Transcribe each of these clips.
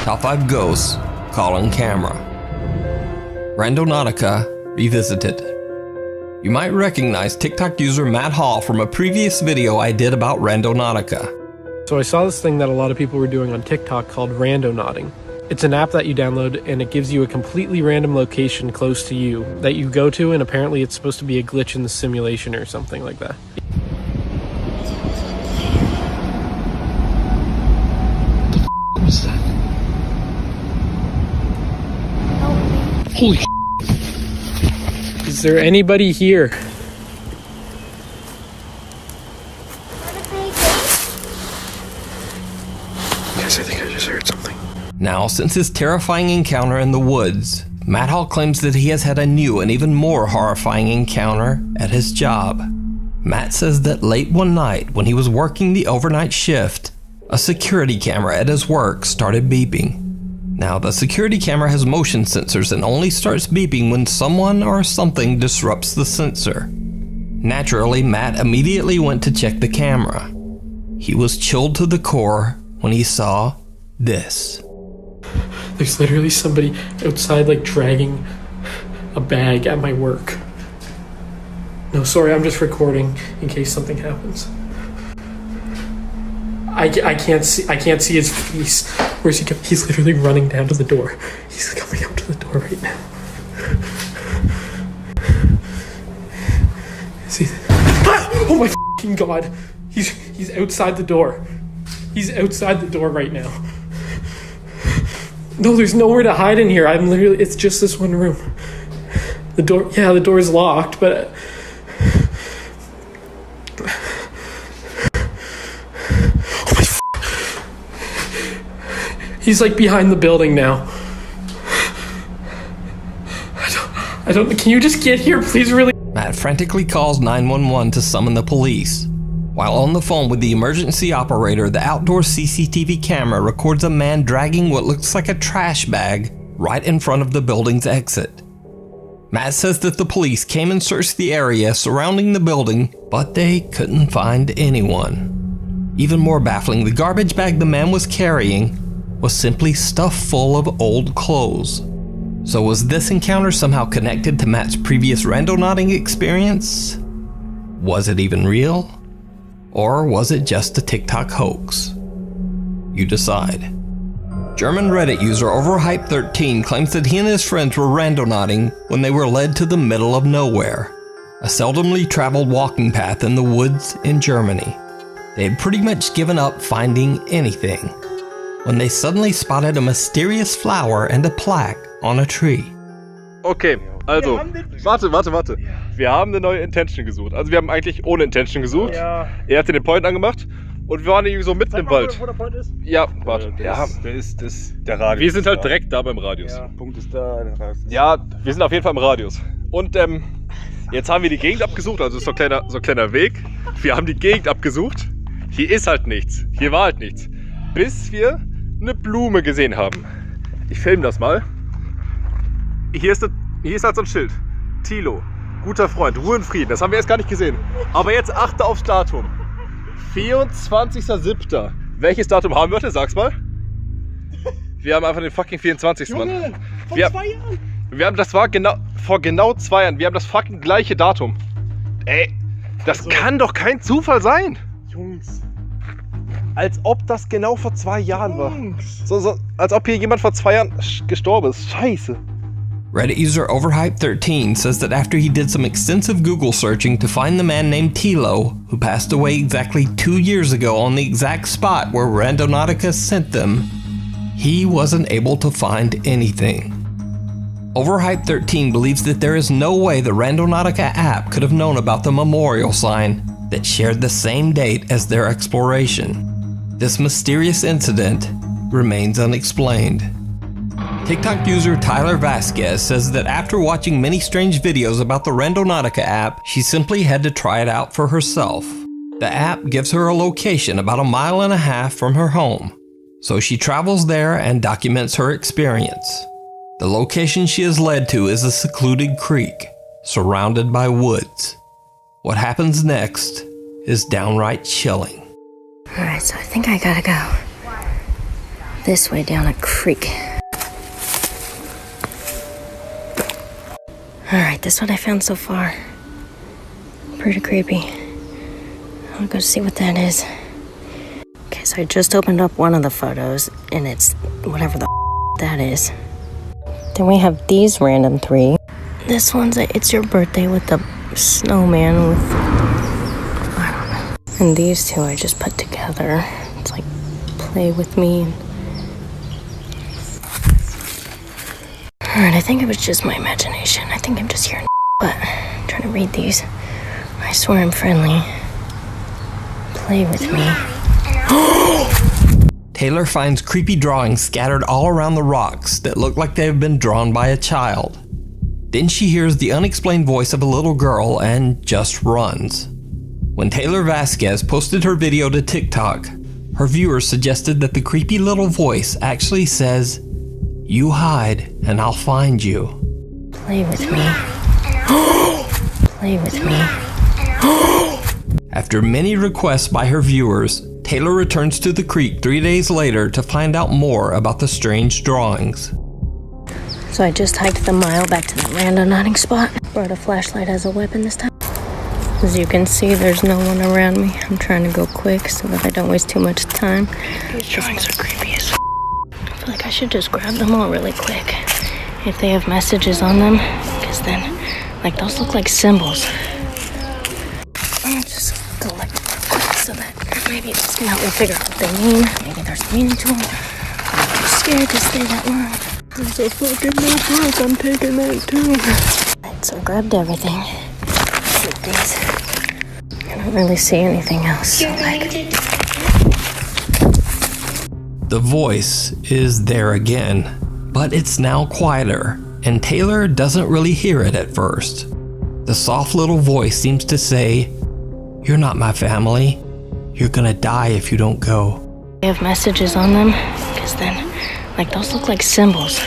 Top 5 Ghosts Caught on Camera. Randonautica Revisited. You might recognize TikTok user Matt Hall from a previous video I did about Randonautica. So I saw this thing that a lot of people were doing on TikTok called Randonauting. It's an app that you download and it gives you a completely random location close to you that you go to, and apparently it's supposed to be a glitch in the simulation or something like that. What was that? Holy shit. Is there anybody here? Guys, I think I just heard something. Now, since his terrifying encounter in the woods, Matt Hall claims that he has had a new and even more horrifying encounter at his job. Matt says that late one night, when he was working the overnight shift, a security camera at his work started beeping. Now, the security camera has motion sensors and only starts beeping when someone or something disrupts the sensor. Naturally, Matt immediately went to check the camera. He was chilled to the core when he saw this. There's literally somebody outside, like, dragging a bag at my work. No, sorry, I'm just recording in case something happens. I can't see his face. Where's he going? He's literally running down to the door. He's coming up to the door right now. See? Oh my fucking god! He's outside the door. He's outside the door right now. No, there's nowhere to hide in here. It's just this one room. The door is locked, but he's like behind the building now. I don't, can you just get here, please, really? Matt frantically calls 911 to summon the police. While on the phone with the emergency operator, the outdoor CCTV camera records a man dragging what looks like a trash bag right in front of the building's exit. Matt says that the police came and searched the area surrounding the building, but they couldn't find anyone. Even more baffling, the garbage bag the man was carrying was simply stuffed full of old clothes. So was this encounter somehow connected to Matt's previous randonauting experience? Was it even real? Or was it just a TikTok hoax? You decide. German Reddit user Overhype13 claims that he and his friends were randonauting when they were led to the middle of nowhere, a seldomly traveled walking path in the woods in Germany. They had pretty much given up finding anything when they suddenly spotted a mysterious flower and a plaque on a tree. Okay, also, warte. Wir haben eine neue Intention gesucht. Also wir haben eigentlich ohne Intention gesucht. Ja. Er hatte den Point angemacht und wir waren irgendwie so mitten im Wald. Wo der Point ist? Ja, warte. Der Radius. Wir sind halt direkt da beim Radius. Ja, Punkt ist da. Ja, wir sind auf jeden Fall im Radius. Und jetzt haben wir die Gegend abgesucht, also so ein kleiner Weg. Wir haben die Gegend abgesucht. Hier ist halt nichts. Hier war halt nichts. Bis wir eine Blume gesehen haben. Ich filme das mal. Hier ist halt so ein Schild. Thilo, guter Freund, Ruhe und Frieden. Das haben wir erst gar nicht gesehen. Aber jetzt achte aufs Datum. 24.07. Welches Datum haben wir heute? Sag's mal. Wir haben einfach den fucking 24. Junge, Mann. vor 2 Jahren. Das war vor genau 2 Jahren. Wir haben das fucking gleiche Datum. Ey, das kann doch kein Zufall sein. Jungs. Als ob das genau vor 2 Jahren war. So, als ob hier jemand vor 2 Jahren gestorben ist. Scheiße. Reddit user Overhype13 says that after he did some extensive Google searching to find the man named Thilo, who passed away exactly 2 years ago on the exact spot where Randonautica sent them, he wasn't able to find anything. Overhype13 believes that there is no way the Randonautica app could have known about the memorial sign that shared the same date as their exploration. This mysterious incident remains unexplained. TikTok user Tyler Vasquez says that after watching many strange videos about the Randonautica app, she simply had to try it out for herself. The app gives her a location about 1.5 miles from her home, so she travels there and documents her experience. The location she is led to is a secluded creek, surrounded by woods. What happens next is downright chilling. Alright, so I think I gotta go. this way down a creek. Alright, this is what I found so far. Pretty creepy. I'll go see what that is. Okay, so I just opened up one of the photos, and it's whatever the that is. Then we have these random three. This one's a It's Your Birthday with the snowman with, I don't know. And these two I just put together. It's like, play with me. Alright, I think it was just my imagination. I think I'm just hearing but I'm trying to read these. I swear I'm friendly. Play with me. Taylor finds creepy drawings scattered all around the rocks that look like they have been drawn by a child. Then she hears the unexplained voice of a little girl and just runs. When Taylor Vasquez posted her video to TikTok, her viewers suggested that the creepy little voice actually says, "You hide and I'll find you." Play with me. Play with me. After many requests by her viewers, Taylor returns to the creek 3 days later to find out more about the strange drawings. So I just hiked the mile back to that random nodding spot. Brought a flashlight as a weapon this time. As you can see, there's no one around me. I'm trying to go quick so that I don't waste too much time. These drawings are creepy as I feel like I should just grab them all really quick. If they have messages on them, because then, like, those look like symbols. I'll just collect them quick so that maybe this can help me figure out what they mean. Maybe there's meaning to them. I'm too scared to stay that long. There's a fucking notebook. I'm taking that too. Right, so I grabbed everything. Keep these. I don't really see anything else. So like, The voice is there again, but it's now quieter, and Taylor doesn't really hear it at first. The soft little voice seems to say, "You're not my family. You're gonna die if you don't go." they have messages on them, because then, like, those look like symbols.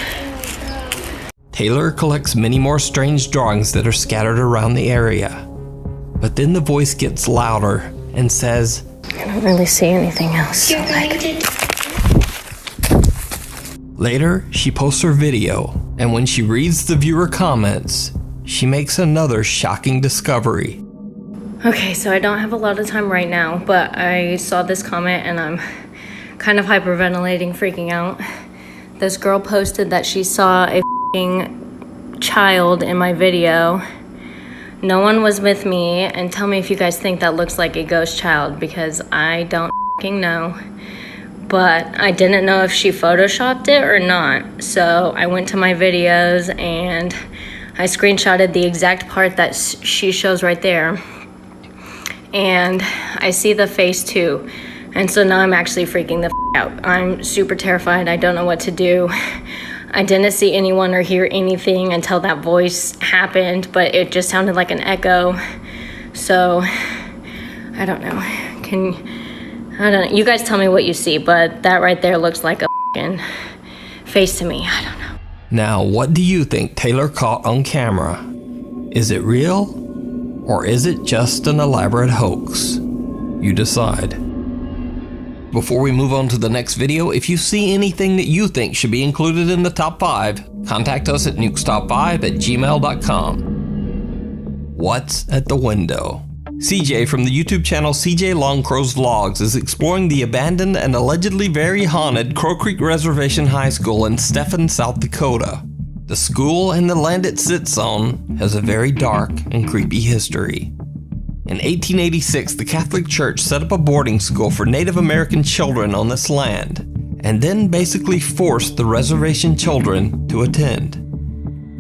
Taylor collects many more strange drawings that are scattered around the area. But then the voice gets louder and says, I don't really see anything else. So like, later, she posts her video, and when she reads the viewer comments, she makes another shocking discovery. okay, so I don't have a lot of time right now, but I saw this comment and I'm kind of hyperventilating, freaking out. This girl posted that she saw a f***ing child in my video. No one was with me, and tell me if you guys think that looks like a ghost child, because I don't f***ing know. But I didn't know if she photoshopped it or not. So I went to my videos and I screenshotted the exact part that she shows right there. And I see the face too. And so now I'm actually freaking the f*** out. I'm super terrified. I don't know what to do. I didn't see anyone or hear anything until that voice happened, but it just sounded like an echo. So I don't know. I don't know. You guys tell me what you see, but that right there looks like a f***ing face to me. I don't know. Now, what do you think Taylor caught on camera? Is it real? Or is it just an elaborate hoax? You decide. Before we move on to the next video, if you see anything that you think should be included in the top 5, contact us at nukestop5@gmail.com. What's at the window? CJ from the YouTube channel CJ Longcrow's Vlogs is exploring the abandoned and allegedly very haunted Crow Creek Reservation High School in Stephan, South Dakota. The school and the land it sits on has a very dark and creepy history. In 1886, the Catholic Church set up a boarding school for Native American children on this land, and then basically forced the reservation children to attend.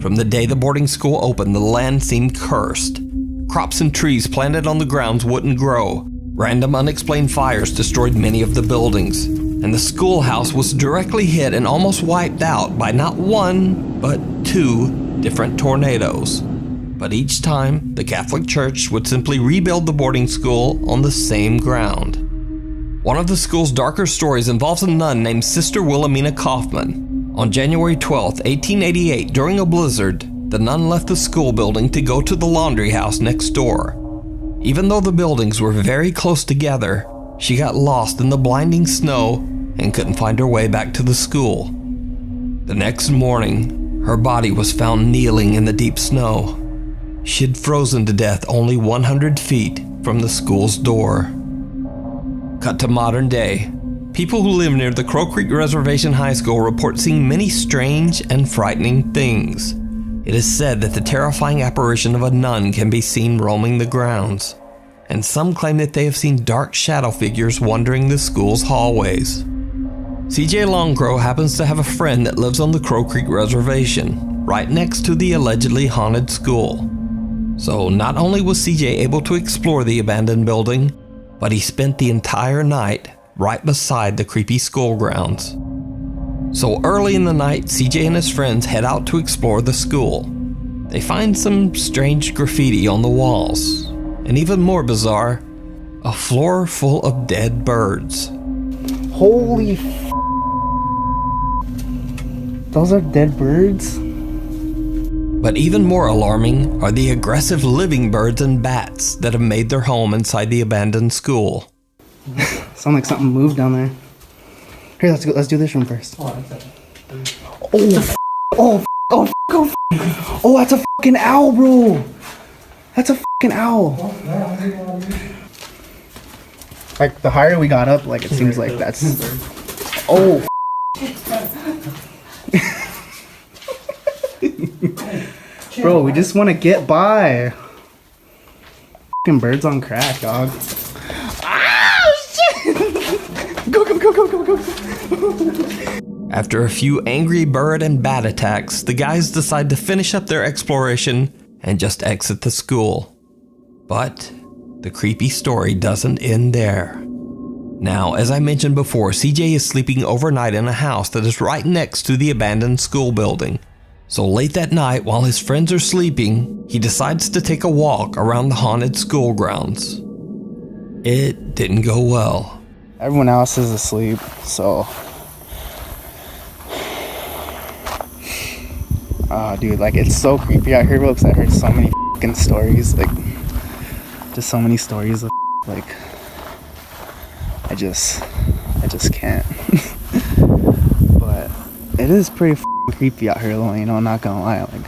From the day the boarding school opened, the land seemed cursed. Crops and trees planted on the grounds wouldn't grow. Random unexplained fires destroyed many of the buildings, and the schoolhouse was directly hit and almost wiped out by not one, but 2 different tornadoes. But each time, the Catholic Church would simply rebuild the boarding school on the same ground. One of the school's darker stories involves a nun named Sister Wilhelmina Kaufman. On January 12, 1888, during a blizzard, the nun left the school building to go to the laundry house next door. Even though the buildings were very close together, she got lost in the blinding snow and couldn't find her way back to the school. The next morning, her body was found kneeling in the deep snow. She'd frozen to death only 100 feet from the school's door. Cut to modern day. People who live near the Crow Creek Reservation High School report seeing many strange and frightening things. It is said that the terrifying apparition of a nun can be seen roaming the grounds, and some claim that they have seen dark shadow figures wandering the school's hallways. CJ Longcrow happens to have a friend that lives on the Crow Creek Reservation, right next to the allegedly haunted school. So not only was CJ able to explore the abandoned building, but he spent the entire night right beside the creepy school grounds. So early in the night, CJ and his friends head out to explore the school. They find some strange graffiti on the walls, and even more bizarre, a floor full of dead birds. Holy f***. Those are dead birds? But even more alarming are the aggressive living birds and bats that have made their home inside the abandoned school. Sound like something moved down there. Here, let's go. Let's do this room first. Oh, that's a fucking owl, bro. That's a fucking owl. Like the higher we got up, like it seems like that's. Oh. Bro, we just want to get by. Fucking birds on crack, dog. Go. After a few angry bird and bat attacks, the guys decide to finish up their exploration and just exit the school. But the creepy story doesn't end there. Now, as I mentioned before, CJ is sleeping overnight in a house that is right next to the abandoned school building. So late that night, while his friends are sleeping, he decides to take a walk around the haunted school grounds. It didn't go well. Everyone else is asleep, so. Oh, dude, like it's so creepy out here, bro, because I heard so many fucking stories, like, just so many stories of like, I just can't. But it is pretty creepy out here, though, you know, I'm not gonna lie, like,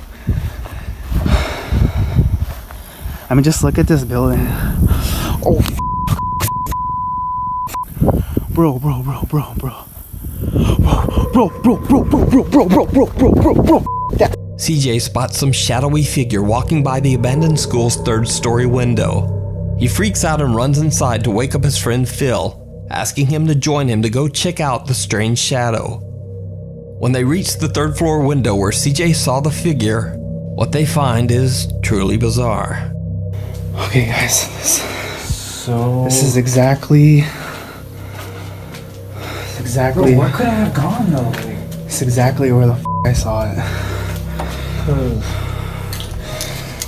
I mean, just look at this building. Oh, bro. CJ spots some shadowy figure walking by the abandoned school's third-story window. He freaks out and runs inside to wake up his friend Phil, asking him to join him to go check out the strange shadow. When they reach the third-floor window where CJ saw the figure, what they find is truly bizarre. Okay, guys, this is exactly. Bro, where could I have gone though? It's exactly where the I saw it.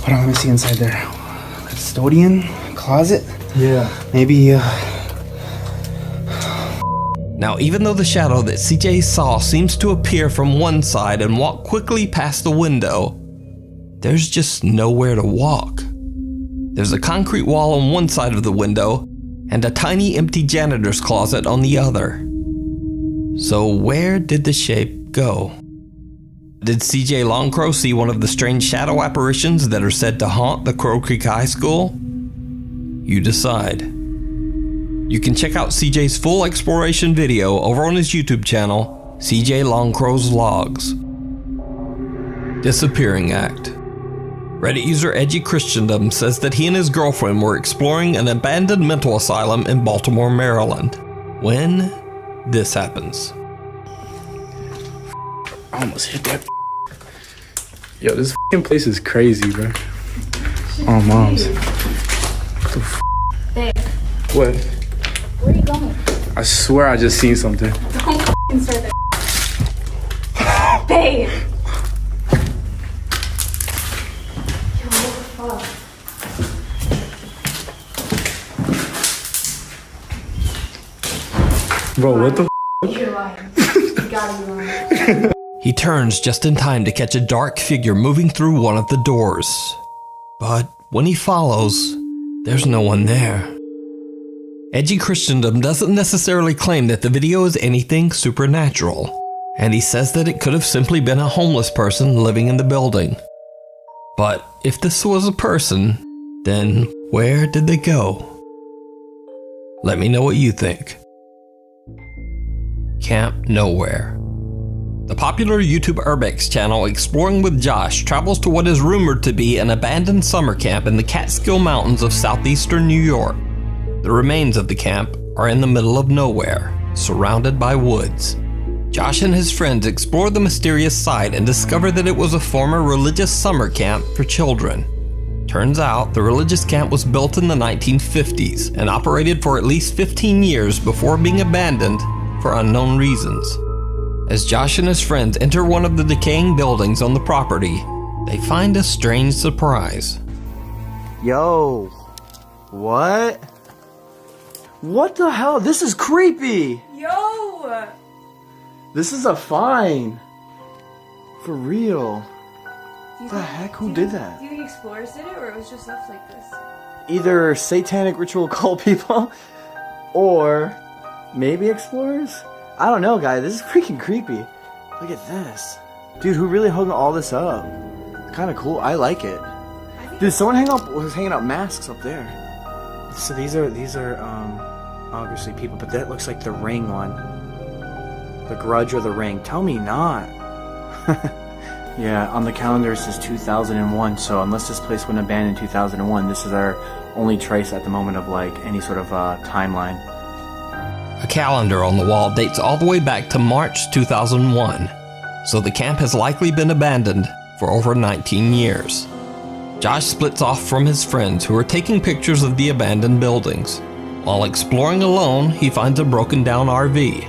Hold on, let me see inside there. Custodian closet? Yeah. Maybe. Now, even though the shadow that CJ saw seems to appear from one side and walk quickly past the window, there's just nowhere to walk. There's a concrete wall on one side of the window and a tiny empty janitor's closet on the other. So where did the shape go? Did CJ Longcrow see one of the strange shadow apparitions that are said to haunt the Crow Creek High School? You decide. You can check out CJ's full exploration video over on his YouTube channel, CJ Longcrow's Logs. Disappearing Act. Reddit user Edgy Christendom says that he and his girlfriend were exploring an abandoned mental asylum in Baltimore, Maryland, when this happens. I almost hit that. Yo, this f***ing place is crazy, bro. Oh, moms. What the f***? Babe, What? where are you going? I swear I just seen something. Don't f***ing start that. Babe! Yo, what the fuck? Bro, what the f***? You're lying. You gotta be lying. He turns just in time to catch a dark figure moving through one of the doors. But when he follows, there's no one there. Edgy Christendom doesn't necessarily claim that the video is anything supernatural, and he says that it could have simply been a homeless person living in the building. But if this was a person, then where did they go? Let me know what you think. Camp Nowhere. The popular YouTube Urbex channel Exploring with Josh travels to what is rumored to be an abandoned summer camp in the Catskill Mountains of southeastern New York. The remains of the camp are in the middle of nowhere, surrounded by woods. Josh and his friends explore the mysterious site and discover that it was a former religious summer camp for children. Turns out, the religious camp was built in the 1950s and operated for at least 15 years before being abandoned for unknown reasons. As Josh and his friends enter one of the decaying buildings on the property, they find a strange surprise. Yo, what? What the hell? This is creepy! Yo! This is a fine. For real. What the heck? Who did that? Do you think explorers did it, or it was just left like this? Either satanic ritual cult people, or maybe explorers? I don't know, guys. This is freaking creepy. Look at this. Dude, who really hung all this up? Kind of cool. I like it. Dude, someone was hanging up masks up there. So these are obviously people, but that looks like the Ring one. The Grudge or the Ring. Tell me not. Yeah, on the calendar it says 2001, so unless this place went abandoned in 2001, this is our only trace at the moment of like any sort of timeline. A calendar on the wall dates all the way back to March 2001, so the camp has likely been abandoned for over 19 years. Josh splits off from his friends who are taking pictures of the abandoned buildings. While exploring alone, he finds a broken down RV.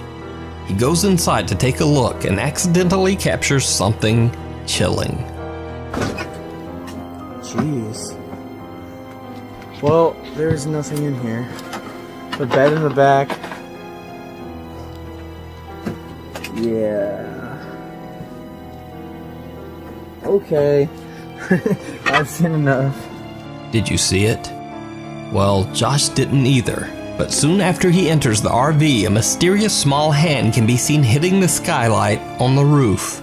He goes inside to take a look and accidentally captures something chilling. Jeez. Well, there's nothing in here. The bed in the back. Yeah. Okay. I've seen enough. Did you see it? Well, Josh didn't either. But soon after he enters the RV, a mysterious small hand can be seen hitting the skylight on the roof.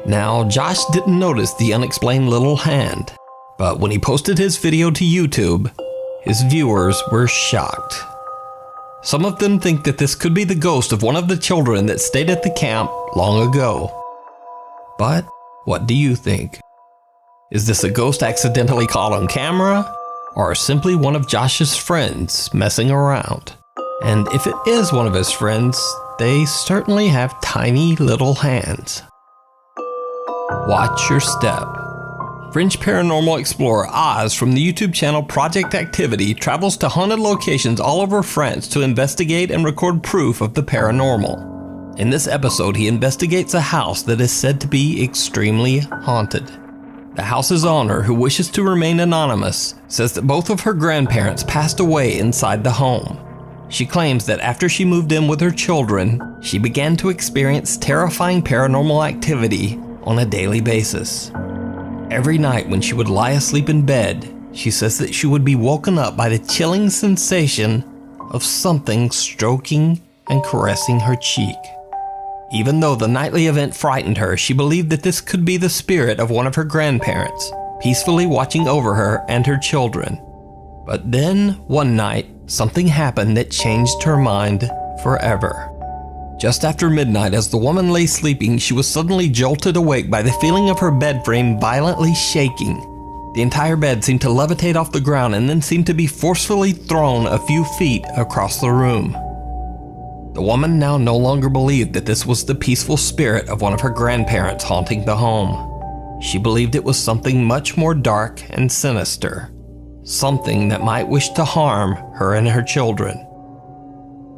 Now, Josh didn't notice the unexplained little hand, but when he posted his video to YouTube, his viewers were shocked. Some of them think that this could be the ghost of one of the children that stayed at the camp long ago. But what do you think? Is this a ghost accidentally caught on camera? Or simply one of Josh's friends messing around? And if it is one of his friends, they certainly have tiny little hands. Watch your step. French paranormal explorer Oz from the YouTube channel Project Activity travels to haunted locations all over France to investigate and record proof of the paranormal. In this episode, he investigates a house that is said to be extremely haunted. The house's owner, who wishes to remain anonymous, says that both of her grandparents passed away inside the home. She claims that after she moved in with her children, she began to experience terrifying paranormal activity on a daily basis. Every night when she would lie asleep in bed, she says that she would be woken up by the chilling sensation of something stroking and caressing her cheek. Even though the nightly event frightened her, she believed that this could be the spirit of one of her grandparents, peacefully watching over her and her children. But then, one night, something happened that changed her mind forever. Just after midnight, as the woman lay sleeping, she was suddenly jolted awake by the feeling of her bed frame violently shaking. The entire bed seemed to levitate off the ground and then seemed to be forcefully thrown a few feet across the room. The woman now no longer believed that this was the peaceful spirit of one of her grandparents haunting the home. She believed it was something much more dark and sinister, something that might wish to harm her and her children.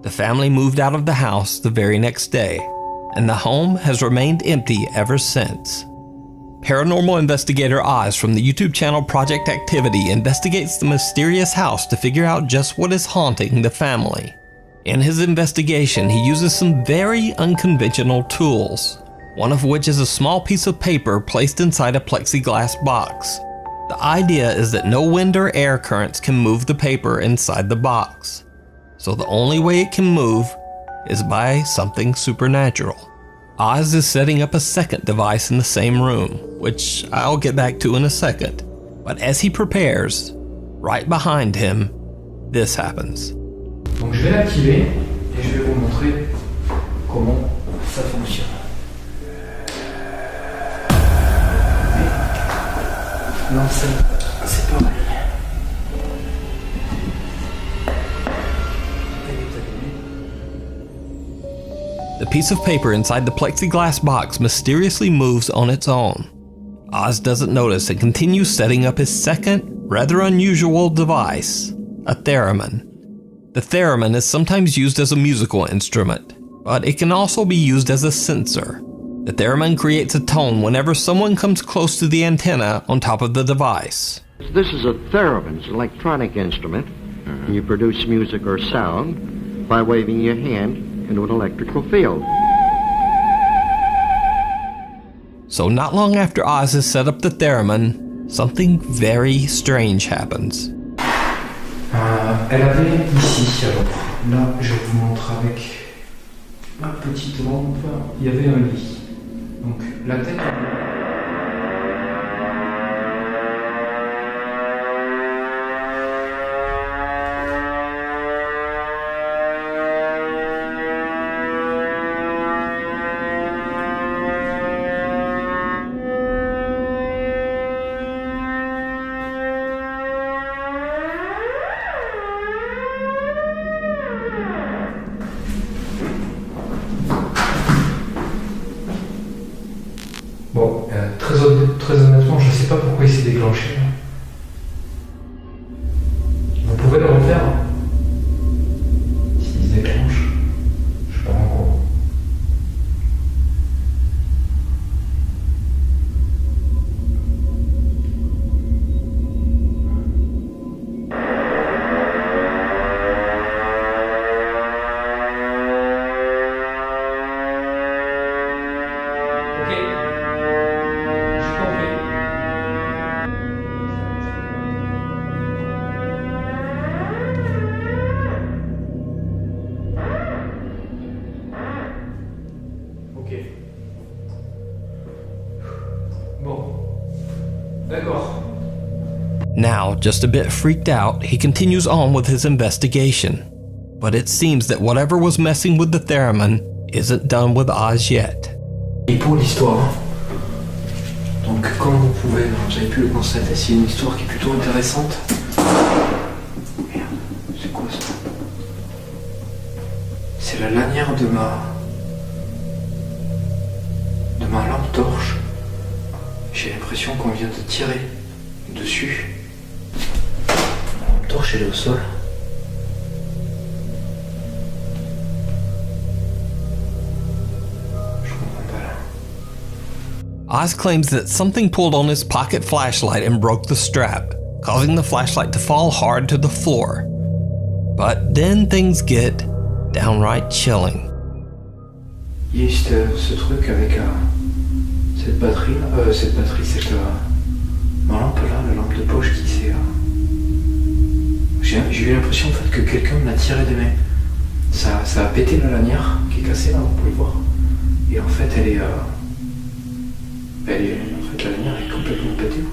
The family moved out of the house the very next day, and the home has remained empty ever since. Paranormal investigator Oz from the YouTube channel Project Activity investigates the mysterious house to figure out just what is haunting the family. In his investigation, he uses some very unconventional tools, one of which is a small piece of paper placed inside a plexiglass box. The idea is that no wind or air currents can move the paper inside the box. so the only way it can move is by something supernatural. Oz is setting up a second device in the same room, which I'll get back to in a second. But as he prepares, right behind him, this happens. Donc je vais l'activer et je vais vous montrer comment ça fonctionne. Non, c'est pareil. The piece of paper inside the plexiglass box mysteriously moves on its own. Oz doesn't notice and continues setting up his second, rather unusual device, a theremin. The theremin is sometimes used as a musical instrument, but it can also be used as a sensor. The theremin creates a tone whenever someone comes close to the antenna on top of the device. This is a theremin. It's an electronic instrument. And you produce music or sound by waving your hand into an electrical field. So not long after Oz has set up the theremin, something very strange happens. Elle avait ici, alors là je vous montre avec ma petite lampe, il y avait un lit. Donc la tête... Bon, très honnêtement, je sais pas pourquoi il s'est déclenché. Vous pouvez le refaire s'il se déclenche. Je sais pas encore. Now, just a bit freaked out, he continues on with his investigation. But it seems that whatever was messing with the theremin isn't done with Oz yet. Et pour l'histoire, donc comme vous avez pu le constater, c'est une histoire qui est plutôt intéressante. Merde, c'est quoi ça? C'est la lanière de ma lampe torche. J'ai l'impression qu'on vient de tirer dessus. La lampe torche elle est au sol. Oz claims that something pulled on his pocket flashlight and broke the strap, causing the flashlight to fall hard to the floor. But then things get downright chilling. Il y a eu ce truc avec cette batterie, ma lampe là, la lampe de poche qui s'est... J'ai eu l'impression en fait que quelqu'un me l'a tiré des mains. Ça a pété la lanière qui est cassée là, vous pouvez voir. Et en fait elle est... en fait la lanière est complètement pétée.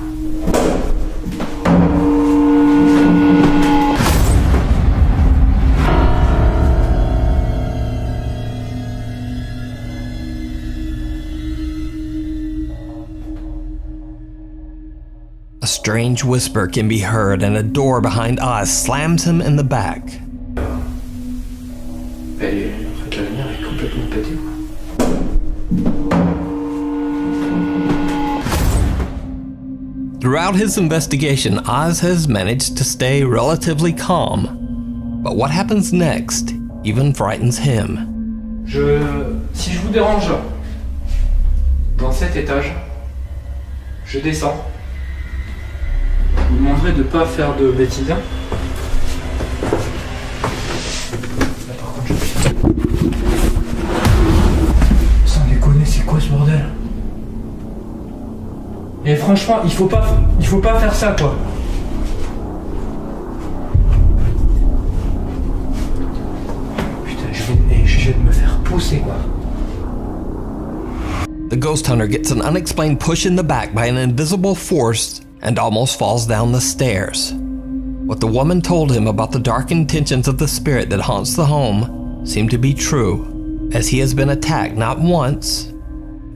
A strange whisper can be heard and a door behind Oz slams him in the back. En fait la lanière est complètement pétée. Throughout his investigation, Oz has managed to stay relatively calm. But what happens next even frightens him. Si je vous dérange dans cet étage, je descends. Je vous demanderai de ne pas faire de bêtises. Là par contre j'appuie. Sans déconner, c'est quoi ce bordel? Et franchement, il faut pas faire ça quoi. The ghost hunter gets an unexplained push in the back by an invisible force and almost falls down the stairs. What the woman told him about the dark intentions of the spirit that haunts the home seemed to be true, as he has been attacked not once,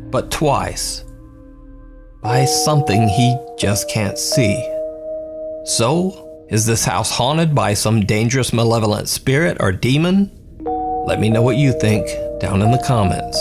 but twice, by something he just can't see. So, is this house haunted by some dangerous malevolent spirit or demon? Let me know what you think down in the comments.